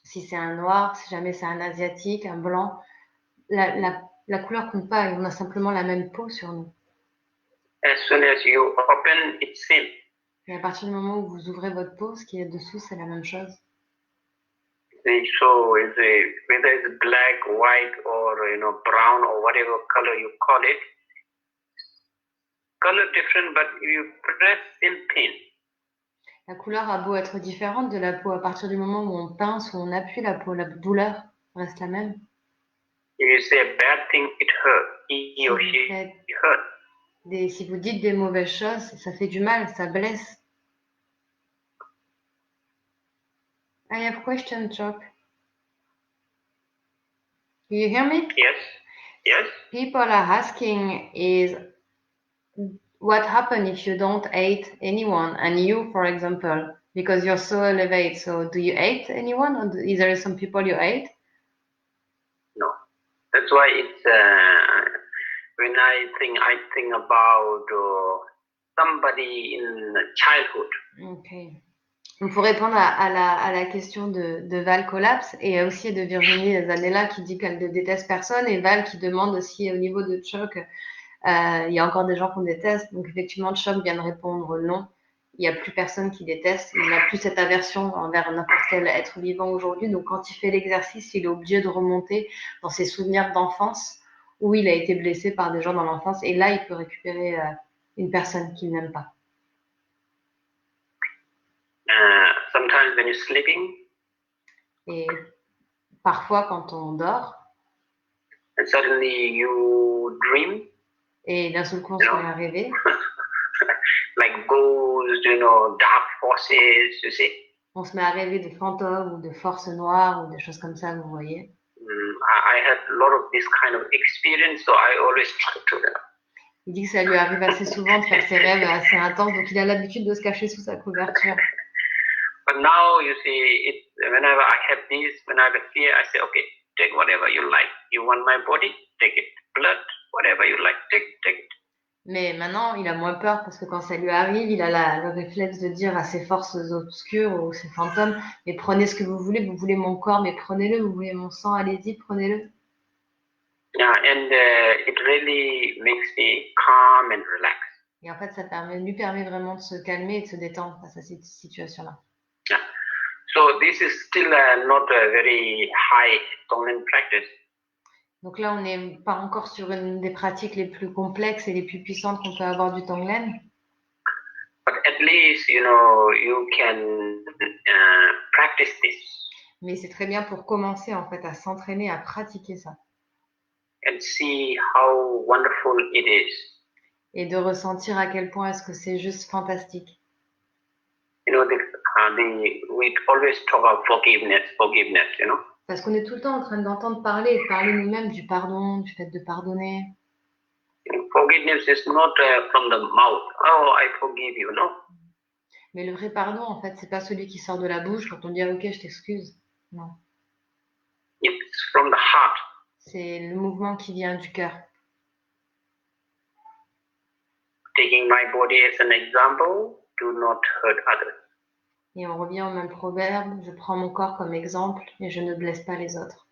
Si c'est un noir, si jamais c'est un asiatique, un blanc, la couleur compte pas, on a simplement la même peau sur nous. As soon as you open, it's same. Et à partir du moment où vous ouvrez votre peau, ce qui est dessous, c'est la même chose. So whether it's black, white, or brown, or whatever color you call it, color different, but you press in pain. La couleur a beau être différente de la peau, à partir du moment où on pince ou on appuie la peau, la douleur reste la même. If you say a bad thing, it hurt. He or she hurt. Si vous dites des mauvaises choses, ça fait du mal, ça blesse. I have a question, Chok. Do you hear me? Yes. People are asking what happens if you don't hate anyone, and you, for example, because you're so elevated, so do you hate anyone, or is there some people you hate? No. That's why it's when I think about somebody in childhood. Ok. Donc, pour répondre à la question de Val Collapse et aussi de Virginie Zanella qui dit qu'elle ne déteste personne, et Val qui demande aussi au niveau de Chok, il y a encore des gens qu'on déteste. Donc effectivement, Chok vient de répondre non. Il n'y a plus personne qui déteste. Il n'a plus cette aversion envers n'importe quel être vivant aujourd'hui. Donc quand il fait l'exercice, il est obligé de remonter dans ses souvenirs d'enfance où il a été blessé par des gens dans l'enfance. Et là, il peut récupérer une personne qu'il n'aime pas. Sometimes when you're sleeping. Et parfois quand on dort. And suddenly you dream. Et d'un seul coup, on se met à rêver. Like ghosts, dark forces, you see. On se met à rêver de fantômes ou de forces noires ou des choses comme ça, vous voyez. I had a lot of this kind of experience, so I always try to. Il dit que ça lui arrive assez souvent de faire ses rêves assez intenses, donc il a l'habitude de se cacher sous sa couverture. But now, you see, whenever I have this, when I have fear, I say, okay, take whatever you like. You want my body? Take it. Blood, whatever you like, take it. Mais maintenant, il a moins peur parce que quand ça lui arrive, il a le réflexe de dire à ses forces obscures ou ses fantômes, mais prenez ce que vous voulez mon corps, mais prenez-le, vous voulez mon sang, allez-y, prenez-le. Yeah, and it really makes me calm and relax. Et en fait, ça lui permet vraiment de se calmer et de se détendre face à cette situation-là. Yeah. So this is still not a very high Tonglen practice. Donc là, on n'est pas encore sur une des pratiques les plus complexes et les plus puissantes qu'on peut avoir du Tonglen. But at least, you can practice this. Mais c'est très bien pour commencer en fait à s'entraîner, à pratiquer ça. And see how wonderful it is. Et de ressentir à quel point est-ce que c'est juste fantastique. We always talk about forgiveness, Parce qu'on est tout le temps en train d'entendre parler et de parler nous-mêmes du pardon, du fait de pardonner. Forgiveness is not from the mouth. Oh, I forgive you, no. Mais le vrai pardon, en fait, c'est pas celui qui sort de la bouche quand on dit ok, je t'excuse. Non. It's from the heart. C'est le mouvement qui vient du cœur. Taking my body as an example, do not hurt others. Et on revient au même proverbe, je prends mon corps comme exemple et je ne blesse pas les autres.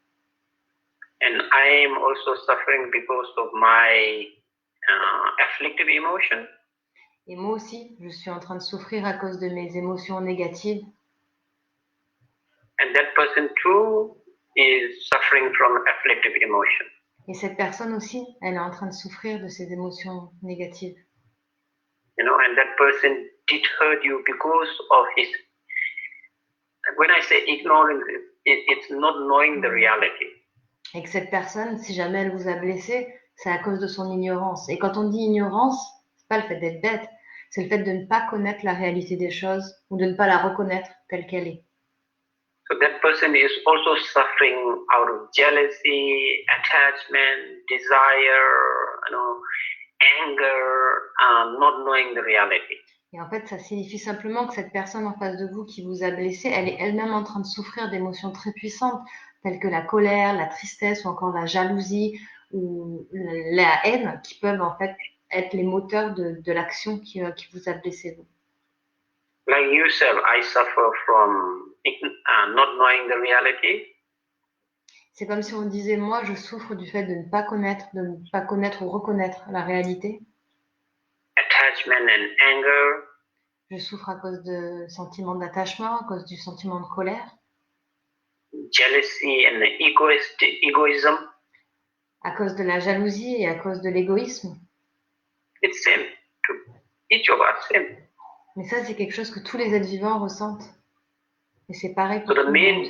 And I am also suffering because of my afflictive emotion. Et moi aussi, je suis en train de souffrir à cause de mes émotions négatives. And that person too is suffering from afflictive emotion. Et cette personne aussi, elle est en train de souffrir de ses émotions négatives. And that person did hurt you because of his. When I say ignorance, it's not knowing the reality. Et que cette personne, si jamais elle vous a blessé, c'est à cause de son ignorance. Et quand on dit ignorance, c'est pas le fait d'être bête, c'est le fait de ne pas connaître la réalité des choses ou de ne pas la reconnaître telle qu'elle est. So that person is also suffering out of jealousy, attachment, desire, anger, not knowing the reality. Et en fait, ça signifie simplement que cette personne en face de vous qui vous a blessé, elle est elle-même en train de souffrir d'émotions très puissantes, telles que la colère, la tristesse ou encore la jalousie ou la haine, qui peuvent en fait être les moteurs de l'action qui vous a blessé vous. Like yourself, I suffer from not knowing the reality. C'est comme si on disait, moi, je souffre du fait de ne pas connaître ou reconnaître la réalité. Attachment and anger. Je souffre à cause de sentiments d'attachement, à cause du sentiment de colère. Jealousy and egoism. À cause de la jalousie et à cause de l'égoïsme. It's same to each of us, same. Mais ça, c'est quelque chose que tous les êtres vivants ressentent. Et c'est pareil pour So tout le monde.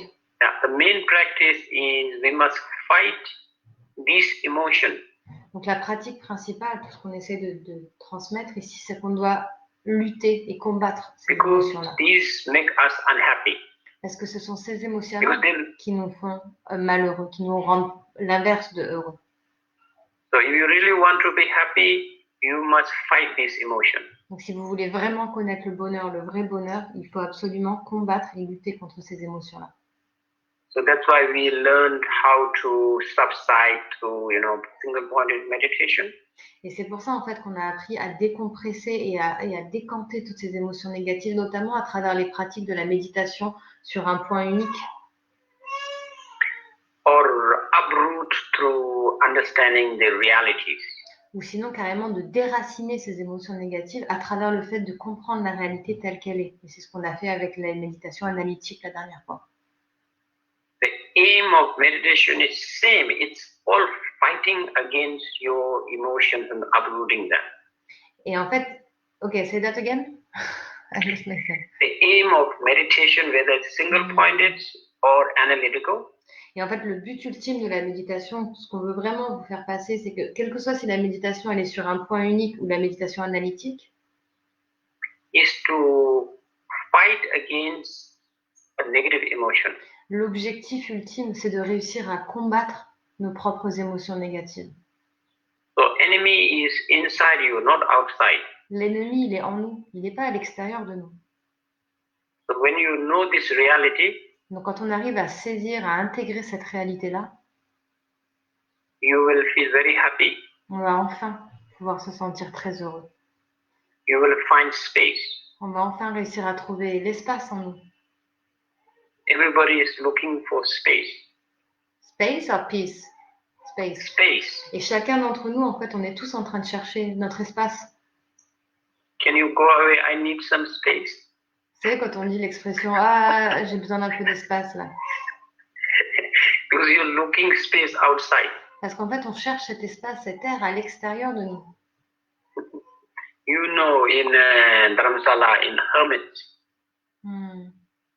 the main practice is we must fight these emotions. Donc la pratique principale, tout ce qu'on essaie de transmettre ici, c'est qu'on doit lutter et combattre ces émotions-là. These make us unhappy. Parce que ce sont ces émotions-là qui nous font malheureux, qui nous rendent l'inverse de heureux. So if you really want to be happy, you must fight these emotions. Donc si vous voulez vraiment connaître le bonheur, le vrai bonheur, il faut absolument combattre et lutter contre ces émotions-là. So that's why we learned how to subside to, single-pointed meditation. Et c'est pour ça en fait qu'on a appris à décompresser et à décanter toutes ces émotions négatives, notamment à travers les pratiques de la méditation sur un point unique. Or uproot through understanding the realities. Ou sinon carrément de déraciner ces émotions négatives à travers le fait de comprendre la réalité telle qu'elle est. Et c'est ce qu'on a fait avec la méditation analytique la dernière fois. The aim of meditation is same. It's all fighting against your emotions and uprooting them. Et en fait, okay, say that again. The aim of meditation, whether it's single-pointed or analytical. Et en fait, le but ultime de la méditation, ce qu'on veut vraiment vous faire passer, c'est que, quelle que soit si la méditation elle est sur un point unique ou la méditation analytique, is to fight against a negative emotion. L'objectif ultime, c'est de réussir à combattre nos propres émotions négatives. So enemy is inside you, not outside. L'ennemi, il est en nous, il n'est pas à l'extérieur de nous. So when you know this reality, donc quand on arrive à saisir, à intégrer cette réalité-là, you will feel very happy. On va enfin pouvoir se sentir très heureux. You will find space. On va enfin réussir à trouver l'espace en nous. Everybody is looking for space. Space or peace? Space. Space. Et chacun d'entre nous, en fait, on est tous en train de chercher notre espace. Can you go away? I need some space. Vous savez, quand on dit l'expression « Ah, j'ai besoin d'un peu d'espace, là ». Because you're looking space outside. Parce qu'en fait, on cherche cet espace, cet air à l'extérieur de nous. In Dharamsala, in hermits.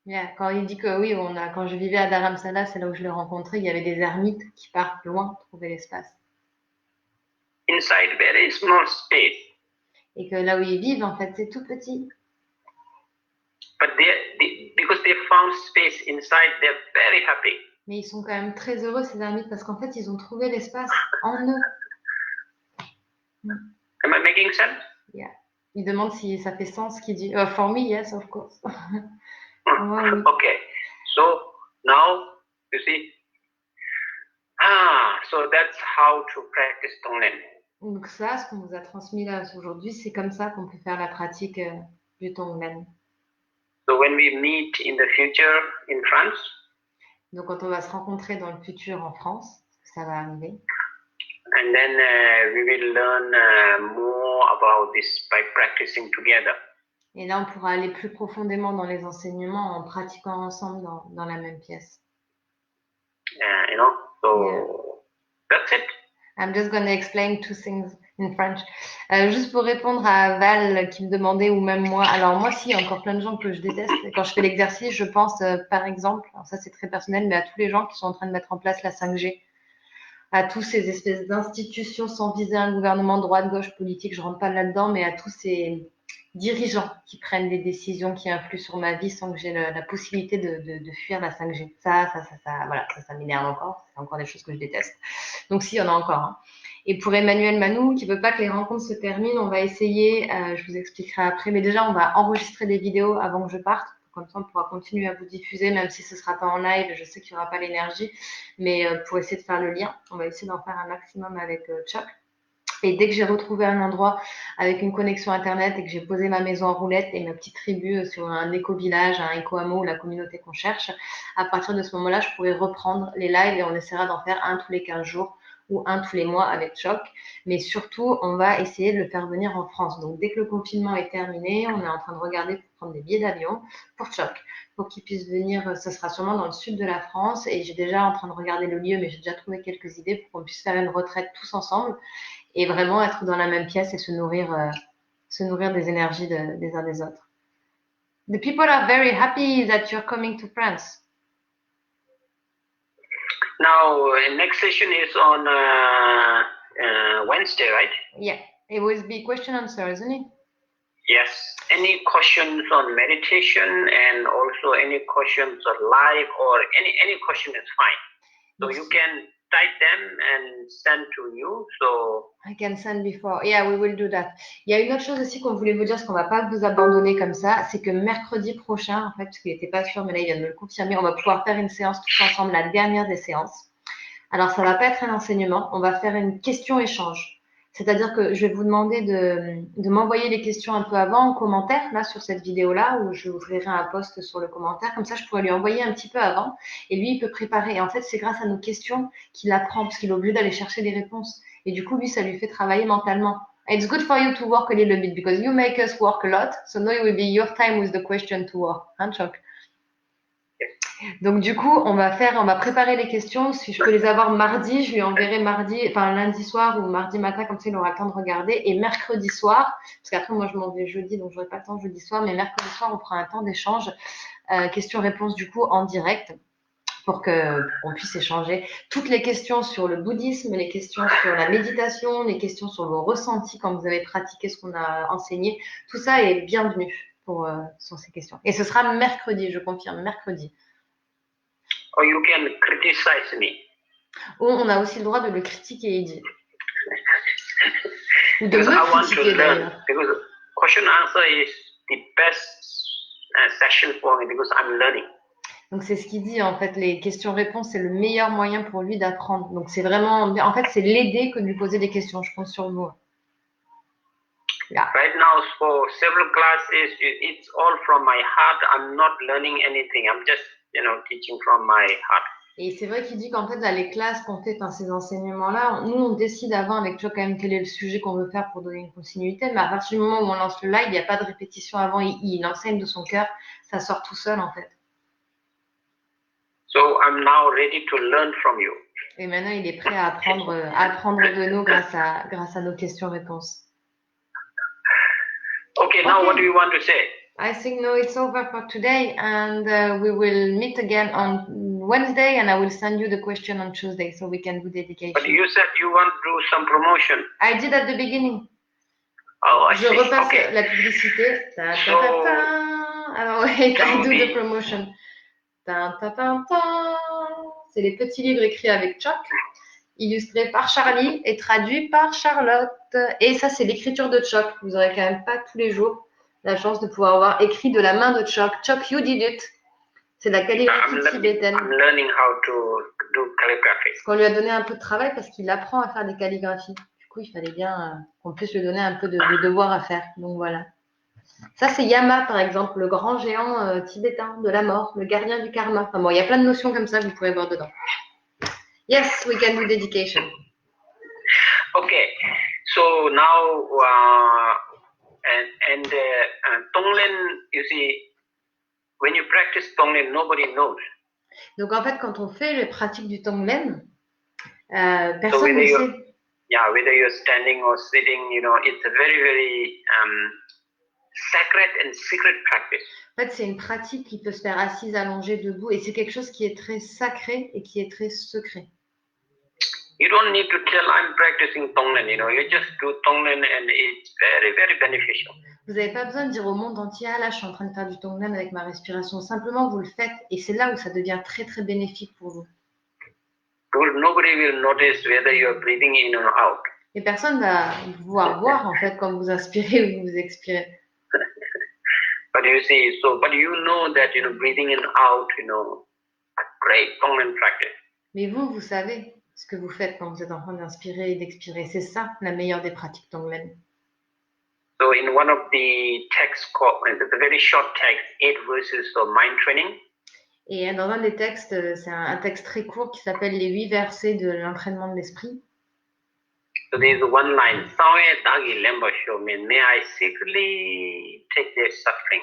Yeah. Quand il dit que oui, quand je vivais à Dharamsala, c'est là où je l'ai rencontré, il y avait des ermites qui partent loin trouver l'espace. Inside very small space. Et que là où ils vivent, en fait, c'est tout petit. But because they found space inside, they're very happy. Mais ils sont quand même très heureux, ces ermites, parce qu'en fait, ils ont trouvé l'espace en eux. Am I making sense? Yeah. Il demande si ça fait sens, qu'il dit « For me, yes, of course. » Okay, so now you see, so that's how to practice Tonglen. Donc ça, ce qu'on vous a transmis là aujourd'hui, c'est comme ça qu'on peut faire la pratique du Tonglen. So when we meet in the future in France, donc quand on va se rencontrer dans le futur en France, ça va arriver. And then we will learn more about this by practicing together. Et là, on pourra aller plus profondément dans les enseignements en pratiquant ensemble dans la même pièce. You know, so that's it. I'm just going to explain two things in French. Juste pour répondre à Val qui me demandait, ou même moi. Alors moi, si, il y a encore plein de gens que je déteste. Quand je fais l'exercice, je pense, par exemple, alors ça c'est très personnel, mais à tous les gens qui sont en train de mettre en place la 5G, à tous ces espèces d'institutions sans viser un gouvernement droite, gauche, politique, je rentre pas là-dedans, mais à tous ces dirigeants qui prennent des décisions qui influent sur ma vie sans que j'ai la possibilité de fuir la 5G. Voilà, ça m'énerve encore. C'est encore des choses que je déteste. Donc si, il y en a encore. Hein. Et pour Emmanuel Manou, qui veut pas que les rencontres se terminent, on va essayer, je vous expliquerai après, mais déjà, on va enregistrer des vidéos avant que je parte. Comme ça, on pourra continuer à vous diffuser, même si ce sera pas en live. Je sais qu'il n'y aura pas l'énergie, mais pour essayer de faire le lien, on va essayer d'en faire un maximum avec Chuck. Et dès que j'ai retrouvé un endroit avec une connexion Internet et que j'ai posé ma maison en roulette et ma petite tribu sur un éco-village, un éco-hameau, la communauté qu'on cherche, à partir de ce moment-là, je pourrai reprendre les lives et on essaiera d'en faire un tous les 15 jours ou un tous les mois avec Choc. Mais surtout, on va essayer de le faire venir en France. Donc, dès que le confinement est terminé, on est en train de regarder pour prendre des billets d'avion pour Choc, pour qu'il puisse venir. Ce sera sûrement dans le sud de la France et j'ai déjà en train de regarder le lieu, mais j'ai déjà trouvé quelques idées pour qu'on puisse faire une retraite tous ensemble et vraiment être dans la même pièce et se nourrir des énergies des uns des autres. The people are very happy that you're coming to France. Now, next session is on Wednesday, right? Yeah, it will be question answer, isn't it? Yes. Any questions on meditation and also any questions on live or any question is fine. So you can type them and send to you. So I can send before. Yeah, we will do that. Il y a une autre chose aussi qu'on voulait vous dire, parce qu'on va pas vous abandonner comme ça, c'est que mercredi prochain, en fait, parce qu'il n'était pas sûr, mais là il vient de me le confirmer, on va pouvoir faire une séance tous ensemble, la dernière des séances. Alors ça va pas être un enseignement, on va faire une question-échange. C'est-à-dire que je vais vous demander de m'envoyer les questions un peu avant en commentaire, là, sur cette vidéo-là, où je ouvrirai un post sur le commentaire. Comme ça, je pourrais lui envoyer un petit peu avant. Et lui, il peut préparer. Et en fait, c'est grâce à nos questions qu'il apprend, parce qu'il est obligé d'aller chercher des réponses. Et du coup, lui, ça lui fait travailler mentalement. It's good for you to work a little bit, because you make us work a lot. So now it will be your time with the question to work. Hein, Chuck? Donc du coup, on va préparer les questions. Si je peux les avoir mardi, je lui enverrai lundi soir ou mardi matin, comme ça il aura le temps de regarder. Et mercredi soir, parce qu'après moi je m'en vais jeudi, donc j'aurai pas le temps jeudi soir, mais mercredi soir on fera un temps d'échange, questions-réponses du coup en direct, pour qu'on puisse échanger toutes les questions sur le bouddhisme, les questions sur la méditation, les questions sur vos ressentis quand vous avez pratiqué ce qu'on a enseigné. Tout ça est bienvenu sur ces questions. Et ce sera mercredi, je confirme, mercredi. Or you can criticize me. On a aussi le droit de le critiquer, Eddie. Ou de Because I me want to critiquer learn. d'ailleurs. Because question answer is the best session for me because I'm learning. Donc c'est ce qu'il dit en fait, les questions-réponses, c'est le meilleur moyen pour lui d'apprendre. Donc c'est vraiment, en fait, c'est l'aider que de lui poser des questions, je compte sur vous. Yeah. Right now, for several classes, it's all from my heart. I'm not learning anything. I'm just, teaching from my heart. Et c'est vrai qu'il dit qu'en fait, dans les classes qu'on fait, ces enseignements-là, nous, on décide avant avec toi quand même quel est le sujet qu'on veut faire pour donner une continuité. Mais à partir du moment où on lance le live, il n'y a pas de répétition avant. Il enseigne de son cœur. Ça sort tout seul, en fait. So I'm now ready to learn from you. Et maintenant, il est prêt à apprendre de nous grâce à nos questions-réponses. Okay, now what do you want to say? I think no, it's over for today, and we will meet again on Wednesday, and I will send you the question on Tuesday, so we can do dedication. But you said you want to do some promotion. I did at the beginning. Oh, I see. Je repasse Okay. la publicité. Alors, wait, I do the promotion. C'est les petits livres écrits avec Chuck, illustrés par Charlie et traduits par Charlotte. Et ça, c'est l'écriture de Chuck. Vous n'aurez quand même pas tous les jours la chance de pouvoir avoir écrit de la main de Chuck. Chuck, you did it. C'est la calligraphie tibétaine. I'm learning how to do calligraphy. Parce qu'on lui a donné un peu de travail parce qu'il apprend à faire des calligraphies. Du coup, il fallait bien qu'on puisse lui donner un peu de devoir à faire. Donc voilà. Ça, c'est Yama, par exemple, le grand géant tibétain de la mort, le gardien du karma. Enfin bon, il y a plein de notions comme ça que vous pouvez voir dedans. Yes, we can do dedication. Okay, so now Tonglen, you see, when you practice Tonglen, nobody knows. Donc en fait, quand on fait les pratiques du Tonglen, So personne ne sait. whether you're standing or sitting, it's a very, very sacred and secret practice. En fait, c'est une pratique qui peut se faire assise, allongée, debout, et c'est quelque chose qui est très sacré et qui est très secret. You don't need to tell I'm practicing Tonglen, you just do Tonglen and it's very, very beneficial. Vous n'avez pas besoin de dire au monde entier, ah là, je suis en train de faire du Tonglen avec ma respiration. Simplement, vous le faites, et c'est là où ça devient très, très bénéfique pour vous. Nobody will notice whether you're breathing in or out. Et personne va voir en fait quand vous inspirez ou vous expirez. But you see, but you know that breathing in out, a great Tonglen practice. Mais vous savez ce que vous faites quand vous êtes en train d'inspirer et d'expirer. C'est ça la meilleure des pratiques Tonglen. So in one of the texts it's a very short text, 8 verses of mind training. Et dans un des textes, c'est un texte très court qui s'appelle les 8 versets de l'entraînement de l'esprit. So there is one line, may I secretly take their suffering.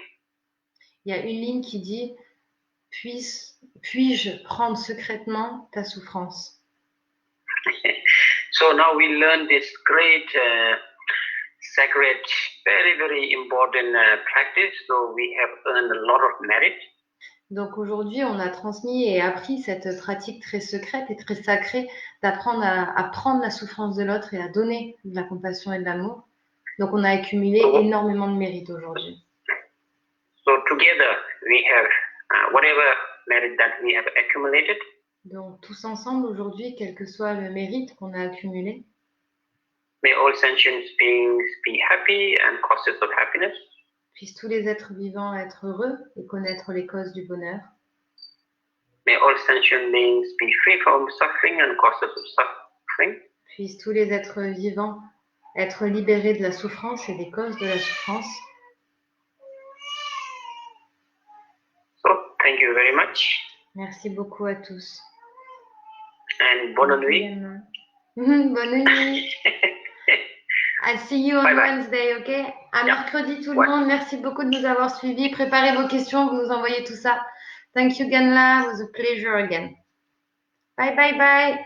Il y a une ligne qui dit, puis-je prendre secrètement ta souffrance? So now we learn this great sacred, very, very important practice. So we have earned a lot of merit. Donc aujourd'hui, on a transmis et appris cette pratique très secrète et très sacrée d'apprendre à prendre la souffrance de l'autre et à donner de la compassion et de l'amour. Donc on a accumulé énormément de mérite aujourd'hui. So together we have whatever merit that we have accumulated. Donc tous ensemble aujourd'hui, quel que soit le mérite qu'on a accumulé. May all sentient beings be happy and causes of happiness. Puissent tous les êtres vivants être heureux et connaître les causes du bonheur. May all sentient beings be free from suffering and causes of suffering. Puissent tous les êtres vivants être libérés de la souffrance et des causes de la souffrance. So, thank you very much. Merci beaucoup à tous. And bonne nuit. Bonne nuit. I'll see you on Wednesday, ok? À mercredi tout le monde. Merci beaucoup de nous avoir suivis. Préparez vos questions, vous nous envoyez tout ça. Thank you, Ganla. It was a pleasure again. Bye, bye, bye.